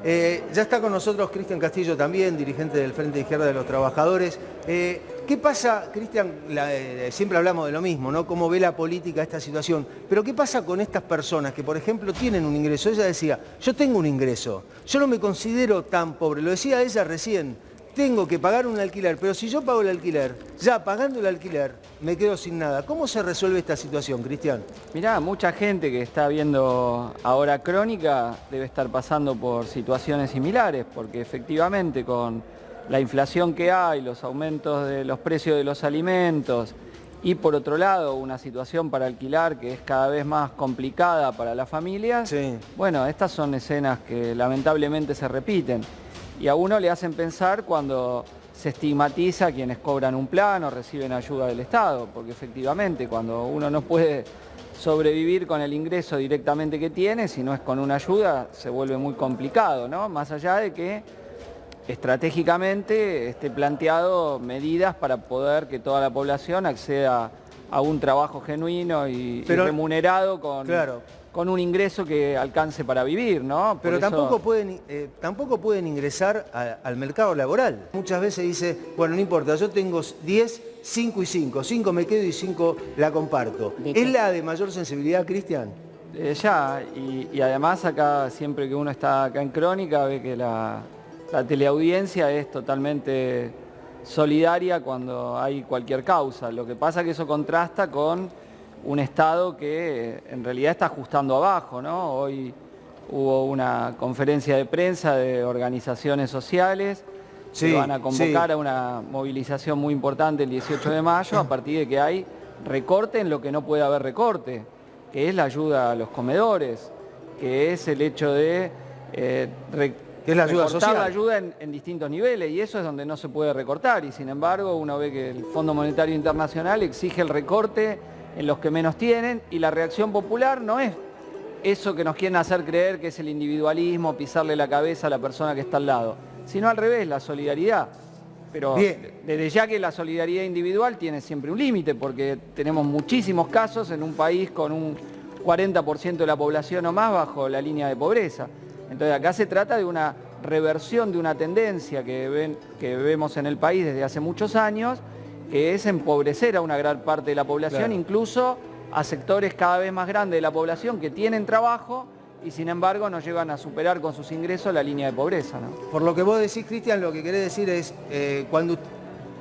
Ya está con nosotros Cristian Castillo también, dirigente del Frente de Izquierda de los Trabajadores. ¿Qué pasa, Cristian? Siempre hablamos de lo mismo, ¿no? ¿Cómo ve la política esta situación? Pero ¿qué pasa con estas personas que, por ejemplo, tienen un ingreso? Ella decía, yo tengo un ingreso, yo no me considero tan pobre, lo decía ella recién, tengo que pagar un alquiler, pero si yo pago el alquiler, ya pagando el alquiler, me quedo sin nada. ¿Cómo se resuelve esta situación, Cristian? Mirá, mucha gente que está viendo ahora Crónica debe estar pasando por situaciones similares, porque efectivamente con la inflación que hay, los aumentos de los precios de los alimentos y por otro lado una situación para alquilar que es cada vez más complicada para las familias, Sí. bueno, estas son escenas que lamentablemente se repiten y a uno le hacen pensar cuando se estigmatiza a quienes cobran un plan o reciben ayuda del Estado, porque efectivamente cuando uno no puede sobrevivir con el ingreso directamente que tiene, si no es con una ayuda, se vuelve muy complicado, ¿no? Más allá de que estratégicamente esté planteado medidas para poder que toda la población acceda a un trabajo genuino y remunerado con un ingreso que alcance para vivir, ¿no? Pero tampoco pueden ingresar al mercado laboral. Muchas veces dice, bueno, no importa, yo tengo 10, 5 y 5. 5 me quedo y 5 la comparto. ¿Es la de mayor sensibilidad, Cristian? Y además acá, siempre que uno está acá en Crónica, ve que la teleaudiencia es totalmente solidaria cuando hay cualquier causa. Lo que pasa es que eso contrasta con un Estado que en realidad está ajustando abajo, ¿no? Hoy hubo una conferencia de prensa de organizaciones sociales que van a convocar a una movilización muy importante el 18 de mayo a partir de que hay recorte en lo que no puede haber recorte, que es la ayuda a los comedores, que es el hecho de que es la ayuda social. La ayuda en distintos niveles, y eso es donde no se puede recortar, y sin embargo uno ve que el Fondo Monetario Internacional exige el recorte en los que menos tienen, y la reacción popular no es eso que nos quieren hacer creer que es el individualismo, pisarle la cabeza a la persona que está al lado, sino al revés, la solidaridad. Pero desde ya que la solidaridad individual tiene siempre un límite, porque tenemos muchísimos casos en un país con un 40% de la población o más bajo la línea de pobreza. Entonces acá se trata de una reversión de una tendencia que vemos en el país desde hace muchos años, que es empobrecer a una gran parte de la población, incluso a sectores cada vez más grandes de la población que tienen trabajo y sin embargo no llegan a superar con sus ingresos la línea de pobreza, ¿no? Por lo que vos decís, Cristian, lo que querés decir es, cuando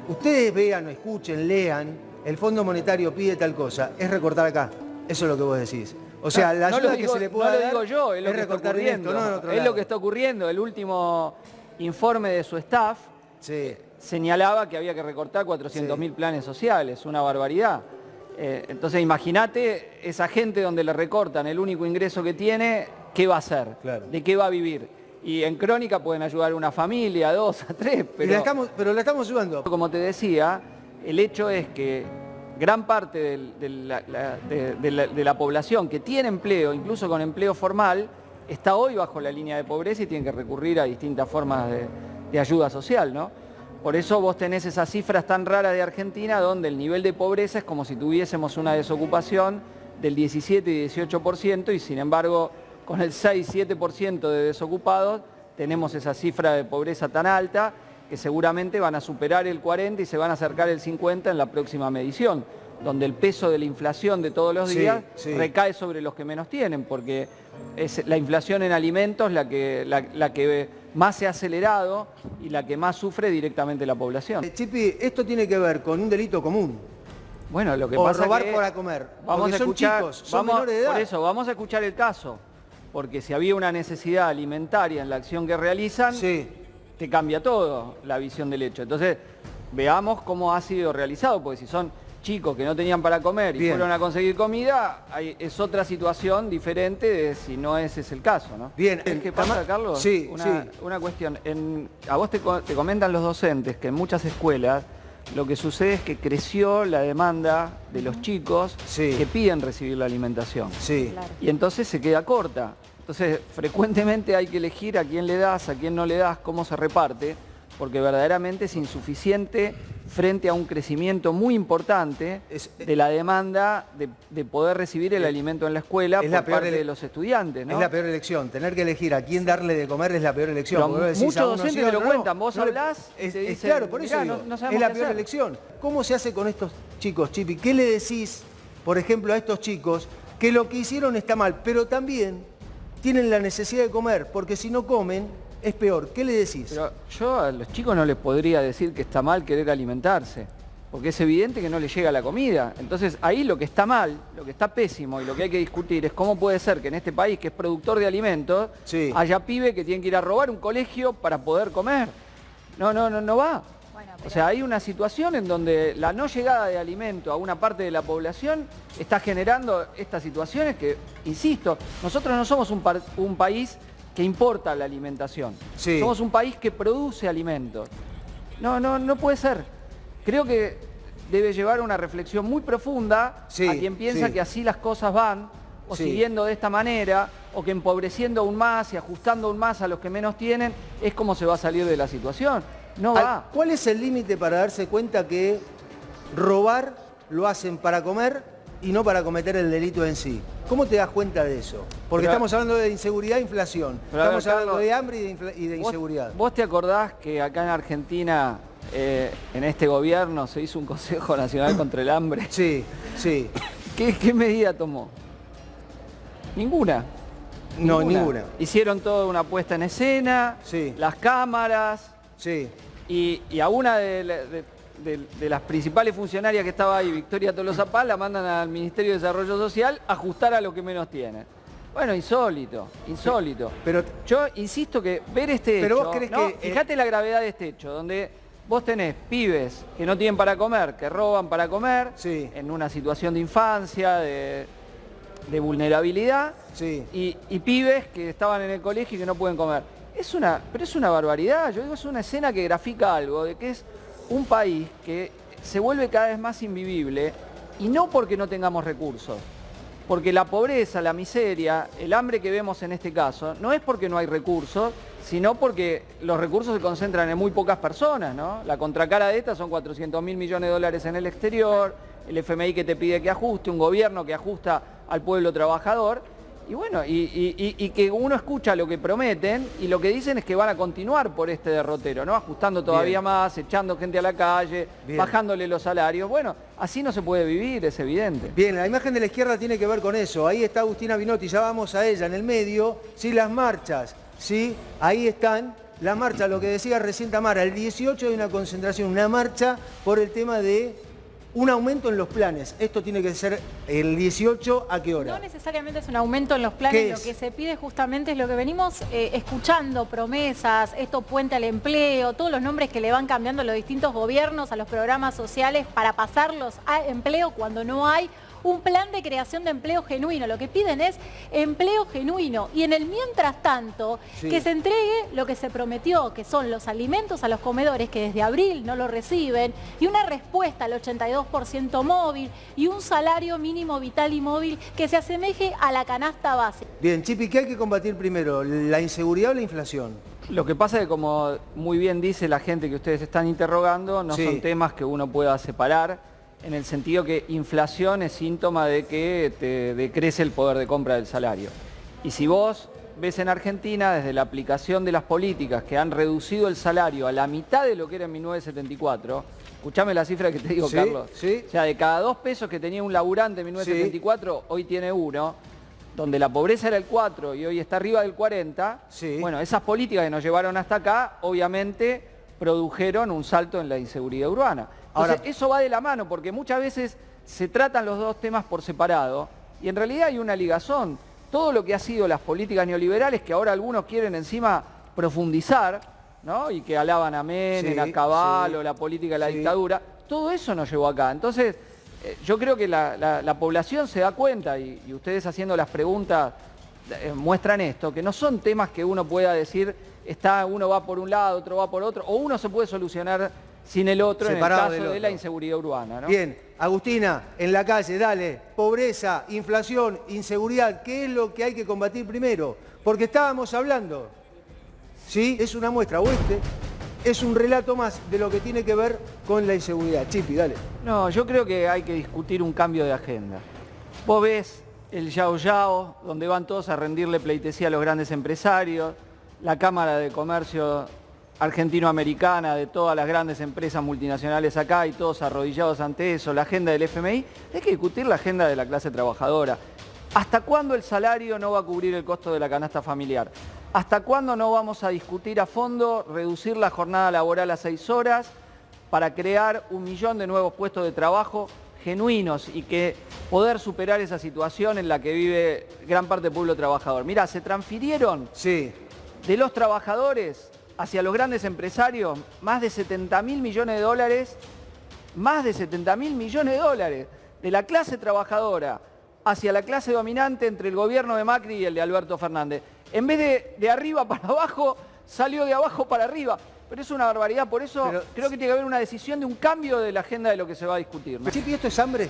ustedes vean o escuchen, lean, el Fondo Monetario pide tal cosa, es recortar acá. Eso es lo que vos decís. O sea, la ayuda que se le pueda dar no lo digo yo, es lo que está ocurriendo. Es lo que está ocurriendo. El último informe de su staff señalaba que había que recortar 400.000 planes sociales, una barbaridad. Entonces imagínate esa gente donde le recortan el único ingreso que tiene, ¿qué va a hacer? Claro. ¿De qué va a vivir? Y en Crónica pueden ayudar a una familia, a 2, a 3, pero la estamos ayudando. Como te decía, el hecho es que gran parte de la población que tiene empleo, incluso con empleo formal, está hoy bajo la línea de pobreza y tiene que recurrir a distintas formas de ayuda social, ¿no? Por eso vos tenés esas cifras tan raras de Argentina donde el nivel de pobreza es como si tuviésemos una desocupación del 17 y 18% y sin embargo con el 6-7% de desocupados tenemos esa cifra de pobreza tan alta que seguramente van a superar el 40 y se van a acercar el 50 en la próxima medición, donde el peso de la inflación de todos los días recae sobre los que menos tienen, porque es la inflación en alimentos la que más se ha acelerado y la que más sufre directamente la población. Chipi, esto tiene que ver con un delito común. Bueno, lo que o pasa robar que para comer. Vamos a escuchar, chicos, son menores de edad. Por eso, vamos a escuchar el caso, porque si había una necesidad alimentaria en la acción que realizan, te cambia todo la visión del hecho. Entonces, veamos cómo ha sido realizado, porque si son chicos que no tenían para comer y fueron a conseguir comida, es otra situación diferente de si no ese es el caso, ¿no? Bien. ¿Qué pasa, Carlos? Una cuestión. A vos te comentan los docentes que en muchas escuelas lo que sucede es que creció la demanda de los chicos que piden recibir la alimentación. Claro. Y entonces se queda corta. Entonces, frecuentemente hay que elegir a quién le das, a quién no le das, cómo se reparte, porque verdaderamente es insuficiente frente a un crecimiento muy importante de la demanda de poder recibir el alimento en la escuela por parte de los estudiantes, ¿no? Es la peor elección, tener que elegir a quién darle de comer es la peor elección. Muchos docentes me lo cuentan, vos hablás, claro, por eso digo, es la peor elección. ¿Cómo se hace con estos chicos, Chipi? ¿Qué le decís, por ejemplo, a estos chicos que lo que hicieron está mal, pero también tienen la necesidad de comer, porque si no comen es peor? ¿Qué le decís? Pero yo a los chicos no les podría decir que está mal querer alimentarse, porque es evidente que no les llega la comida. Entonces ahí lo que está mal, lo que está pésimo y lo que hay que discutir es cómo puede ser que en este país, que es productor de alimentos, haya pibes que tienen que ir a robar un colegio para poder comer. No va. Bueno, pero... O sea, hay una situación en donde la no llegada de alimento a una parte de la población está generando estas situaciones que, insisto, nosotros no somos un país que importa la alimentación. Somos un país que produce alimentos. No puede ser. Creo que debe llevar una reflexión muy profunda a quien piensa que así las cosas van, o siguiendo de esta manera, o que empobreciendo aún más y ajustando aún más a los que menos tienen, es como se va a salir de la situación. No va. ¿Cuál es el límite para darse cuenta que robar lo hacen para comer y no para cometer el delito en sí? ¿Cómo te das cuenta de eso? Porque estamos hablando de inseguridad e inflación. Estamos hablando de hambre y de inseguridad. ¿Vos te acordás que acá en Argentina, en este gobierno, se hizo un Consejo Nacional contra el Hambre? Sí. ¿Qué medida tomó? Ninguna. No, ninguna. Hicieron toda una puesta en escena, las cámaras, y a una de las principales funcionarias que estaba ahí, Victoria Tolosa Paz, la mandan al Ministerio de Desarrollo Social a ajustar a lo que menos tienen. Bueno, insólito. Pero yo insisto que ver este hecho, ¿vos crees que fíjate la gravedad de este hecho, donde vos tenés pibes que no tienen para comer, que roban para comer, en una situación de infancia, de vulnerabilidad, y pibes que estaban en el colegio y que no pueden comer. Pero es una barbaridad. Yo digo, es una escena que grafica algo de que es un país que se vuelve cada vez más invivible, y no porque no tengamos recursos, porque la pobreza, la miseria, el hambre que vemos en este caso, no es porque no hay recursos, sino porque los recursos se concentran en muy pocas personas, ¿no? La contracara de esta son 400.000 millones de dólares en el exterior, el FMI que te pide que ajuste, un gobierno que ajusta al pueblo trabajador. Y bueno, y que uno escucha lo que prometen y lo que dicen es que van a continuar por este derrotero, ¿no? Ajustando todavía más, echando gente a la calle, bajándole los salarios. Bueno, así no se puede vivir, es evidente. Bien, la imagen de la izquierda tiene que ver con eso. Ahí está Agustina Binotti, ya vamos a ella en el medio. Las marchas, ahí están. La marcha, lo que decía recién Tamara, el 18 hay una concentración, una marcha por el tema de un aumento en los planes. Esto tiene que ser el 18, ¿a qué hora? No necesariamente es un aumento en los planes, lo que se pide justamente es lo que venimos escuchando, promesas, esto puente al empleo, todos los nombres que le van cambiando los distintos gobiernos a los programas sociales para pasarlos a empleo cuando no hay un plan de creación de empleo genuino. Lo que piden es empleo genuino y en el mientras tanto que se entregue lo que se prometió, que son los alimentos a los comedores que desde abril no lo reciben, y una respuesta al 82% móvil y un salario mínimo vital y móvil que se asemeje a la canasta básica. Bien, Chipi, ¿qué hay que combatir primero? ¿La inseguridad o la inflación? Lo que pasa es que, como muy bien dice la gente que ustedes están interrogando, no son temas que uno pueda separar, en el sentido que inflación es síntoma de que te decrece el poder de compra del salario. Y si vos ves en Argentina, desde la aplicación de las políticas que han reducido el salario a la mitad de lo que era en 1974, escuchame la cifra que te digo, Carlos, o sea, de cada 2 pesos que tenía un laburante en 1974, hoy tiene 1, donde la pobreza era el 4 y hoy está arriba del 40, bueno, esas políticas que nos llevaron hasta acá, obviamente, produjeron un salto en la inseguridad urbana. Entonces, eso va de la mano, porque muchas veces se tratan los dos temas por separado, y en realidad hay una ligazón. Todo lo que ha sido las políticas neoliberales, que ahora algunos quieren encima profundizar, ¿no? Y que alaban a Menem, a Cavallo, la política de la dictadura, todo eso nos llevó acá. Entonces, yo creo que la población se da cuenta, y ustedes haciendo las preguntas muestran esto, que no son temas que uno pueda decir, uno va por un lado, otro va por otro, o uno se puede solucionar sin el otro, separado, en el caso de la inseguridad urbana, ¿no? Bien, Agustina, en la calle, dale, pobreza, inflación, inseguridad, ¿qué es lo que hay que combatir primero? Porque estábamos hablando, es una muestra, oeste, es un relato más de lo que tiene que ver con la inseguridad. Chipi, dale. No, yo creo que hay que discutir un cambio de agenda. Vos ves el Yao Yao, donde van todos a rendirle pleitesía a los grandes empresarios, la Cámara de Comercio argentino-americana de todas las grandes empresas multinacionales acá y todos arrodillados ante eso, la agenda del FMI. Hay que discutir la agenda de la clase trabajadora. ¿Hasta cuándo el salario no va a cubrir el costo de la canasta familiar? ¿Hasta cuándo no vamos a discutir a fondo reducir la jornada laboral a 6 horas para crear 1 millón de nuevos puestos de trabajo genuinos y que poder superar esa situación en la que vive gran parte del pueblo trabajador? Mirá, se transfirieron de los trabajadores hacia los grandes empresarios más de 70.000 millones de dólares, de la clase trabajadora hacia la clase dominante entre el gobierno de Macri y el de Alberto Fernández. En vez de arriba para abajo, salió de abajo para arriba. Pero es una barbaridad, por eso creo que tiene que haber una decisión de un cambio de la agenda de lo que se va a discutir, ¿no? Chipi, ¿esto es hambre?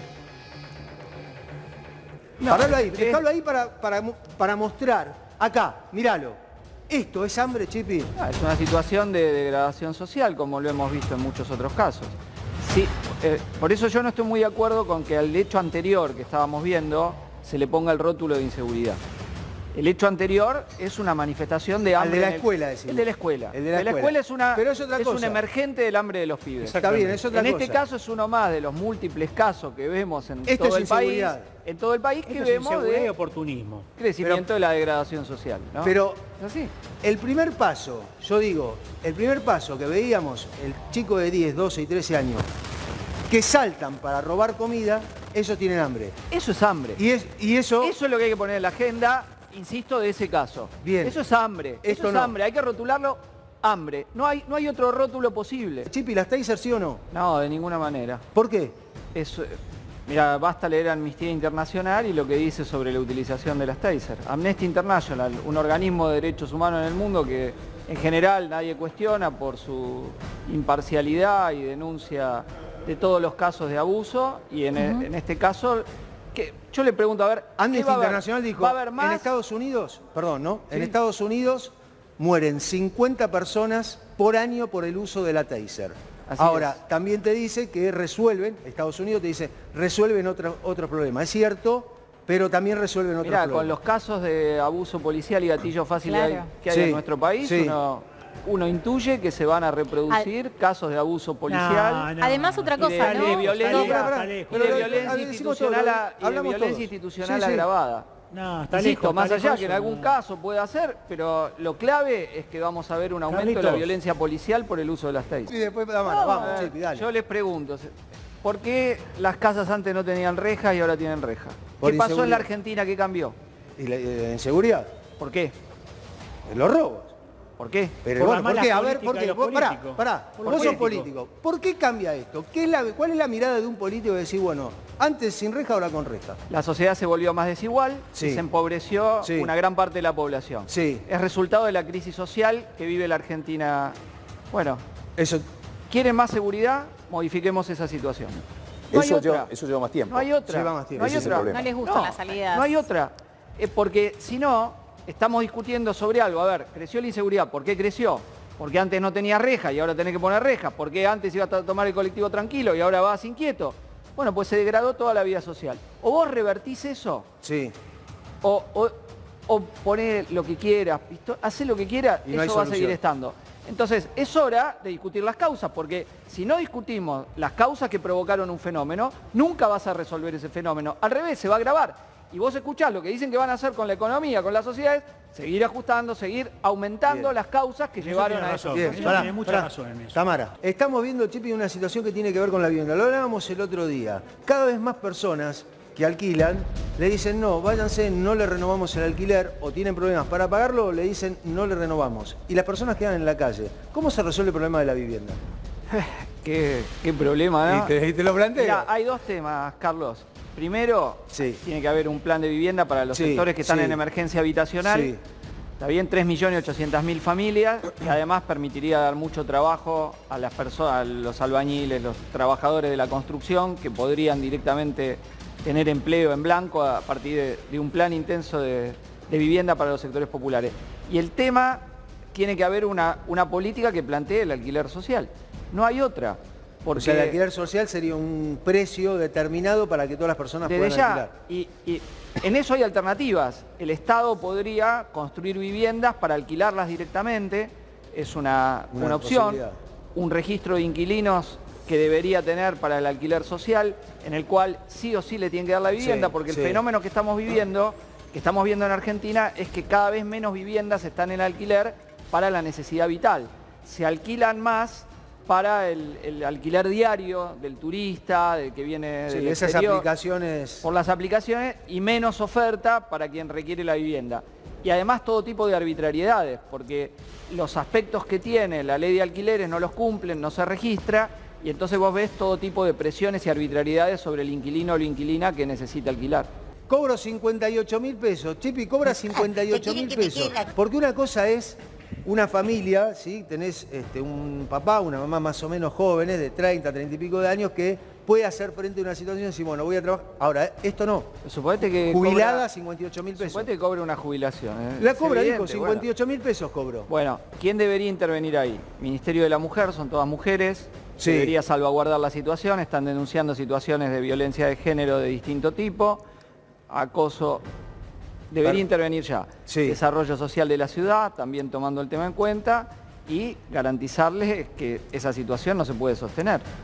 No, paralo ahí, dejalo ahí para mostrar. Acá, míralo. ¿Esto es hambre, Chipi? Es una situación de degradación social, como lo hemos visto en muchos otros casos. Sí, por eso yo no estoy muy de acuerdo con que al hecho anterior que estábamos viendo se le ponga el rótulo de inseguridad. El hecho anterior es una manifestación de hambre. El de la escuela, decimos. El de la escuela. El de la escuela es una, pero es otra cosa. un emergente del hambre de los pibes. Está bien, es otra cosa. En este caso es uno más de los múltiples casos que vemos en Esto todo es el país. inseguridad. En todo el país que vemos inseguridad de y oportunismo. Crecimiento de la degradación social, ¿no? Pero ¿es así? el primer paso, yo digo, el primer paso que veíamos, el chico de 10, 12 y 13 años, que saltan para robar comida, esos tienen hambre. Eso es hambre. Y eso... Eso es lo que hay que poner en la agenda, insisto, de ese caso. Bien. Eso es hambre. Esto eso es no. hambre. Hay que rotularlo hambre. No hay otro rótulo posible. Chipi, ¿las Taser sí o no? No, de ninguna manera. ¿Por qué? Mira, basta leer Amnistía Internacional y lo que dice sobre la utilización de las Taser. Amnesty International, un organismo de derechos humanos en el mundo que en general nadie cuestiona por su imparcialidad y denuncia de todos los casos de abuso, y en este caso, que yo le pregunto, a ver, Amnesty Internacional dijo, ¿va a haber más? en Estados Unidos, perdón, ¿no? Sí. En Estados Unidos mueren 50 personas por año por el uso de la Taser. Así Ahora, es. también te dice que resuelven, Estados Unidos te dice, resuelven otros problemas. Es cierto, pero también resuelven otros Mirá, problemas. con los casos de abuso policial y gatillo fácil Claro. que hay en nuestro país, sí. uno intuye que se van a reproducir casos de abuso policial. Además, otra cosa, y de ¿no? violencia, Pero violencia decimos institucional, todo, hablamos todos. institucional Sí, sí. agravada. No, está Insisto, lejos, más está allá lejos que en eso, algún no. caso pueda ser, pero lo clave es que vamos a ver un aumento de la Carlitos. violencia policial por el uso de las Y Taser. después la mano, vamos, Chipi, dale. Yo les pregunto, ¿por qué las casas antes no tenían rejas y ahora tienen rejas? Por ¿Qué pasó en la inseguridad. Argentina? ¿Qué cambió? ¿Y la inseguridad? ¿Por qué? Los robos. ¿por qué? Pero Por bueno, la ¿por mala qué? A ver, política ¿por de qué? los políticos. Pará, Por vos los sos políticos. político. ¿Por qué cambia esto? ¿Cuál es la mirada de un político de decir, bueno, antes sin reja, ahora con reja? La sociedad se volvió más desigual, Sí. y se empobreció Sí. una gran parte de la población. Sí. Es resultado de la crisis social que vive la Argentina. Bueno, Eso, ¿quieren más seguridad? Modifiquemos esa situación. No hay otra. Eso lleva más tiempo. No hay otra. Lleva más tiempo. No hay Ese es el otra. problema. No les gustan las salidas. No hay otra. Porque si no, estamos discutiendo sobre algo. A ver, creció la inseguridad. ¿Por qué creció? Porque antes no tenía reja y ahora tenés que poner rejas. Porque antes ibas a tomar el colectivo tranquilo y ahora vas inquieto. Bueno, pues se degradó toda la vida social. O vos revertís eso, sí. o ponés lo que quieras, hacés lo que quieras, Y no hay eso va a seguir solución. estando. Entonces, es hora de discutir las causas, porque si no discutimos las causas que provocaron un fenómeno, nunca vas a resolver ese fenómeno. Al revés, se va a agravar. Y vos escuchás lo que dicen que van a hacer con la economía, con las sociedades, seguir ajustando, seguir aumentando Bien. las causas que Eso llevaron tiene a razón. eso. Bien, Eso pará, tiene mucha pará. razón en eso. Tamara, estamos viendo, Chipi, una situación que tiene que ver con la vivienda. Lo hablábamos el otro día. Cada vez más personas que alquilan le dicen, no, váyanse, no le renovamos el alquiler, o tienen problemas para pagarlo, o le dicen, no le renovamos. Y las personas quedan en la calle. ¿Cómo se resuelve el problema de la vivienda? Qué problema, ¿no? Y te lo planteo. Mirá, hay dos temas, Carlos. Primero, Sí. tiene que haber un plan de vivienda para los Sí, sectores que están sí. en emergencia habitacional. Sí. Está bien, 3.800.000 familias, y además permitiría dar mucho trabajo a las personas, a los albañiles, los trabajadores de la construcción, que podrían directamente tener empleo en blanco a partir de un plan intenso de vivienda para los sectores populares. Y el tema tiene que haber una política que plantee el alquiler social. No hay otra. Porque o sea, el alquiler social sería un precio determinado para que todas las personas puedan alquilar. Y en eso hay alternativas. El Estado podría construir viviendas para alquilarlas directamente, es una opción. Un registro de inquilinos que debería tener para el alquiler social, en el cual sí o sí le tienen que dar la vivienda, porque el fenómeno que estamos viendo en Argentina, es que cada vez menos viviendas están en alquiler para la necesidad vital. Se alquilan más para el alquiler diario del turista, del que viene del esas exterior, aplicaciones. por las aplicaciones, y menos oferta para quien requiere la vivienda. Y además todo tipo de arbitrariedades, porque los aspectos que tiene la ley de alquileres no los cumplen, no se registra, y entonces vos ves todo tipo de presiones y arbitrariedades sobre el inquilino o la inquilina que necesita alquilar. Cobro 58.000 pesos. Chipi, cobra 58.000 pesos. Porque una cosa es una familia, ¿sí? Tenés un papá, una mamá más o menos jóvenes, de 30, 30 y pico de años, que puede hacer frente a una situación y decir, bueno, voy a trabajar. Ahora, esto no. Suponete que jubilada, 58.000 pesos. Suponete que cobre una jubilación. La cobra, dijo, 58.000 pesos cobró. Bueno, ¿quién debería intervenir ahí? Ministerio de la Mujer, son todas mujeres. Sí. Debería salvaguardar la situación, están denunciando situaciones de violencia de género de distinto tipo, acoso. Debería intervenir ya. Sí. Desarrollo social de la ciudad, también tomando el tema en cuenta, y garantizarles que esa situación no se puede sostener.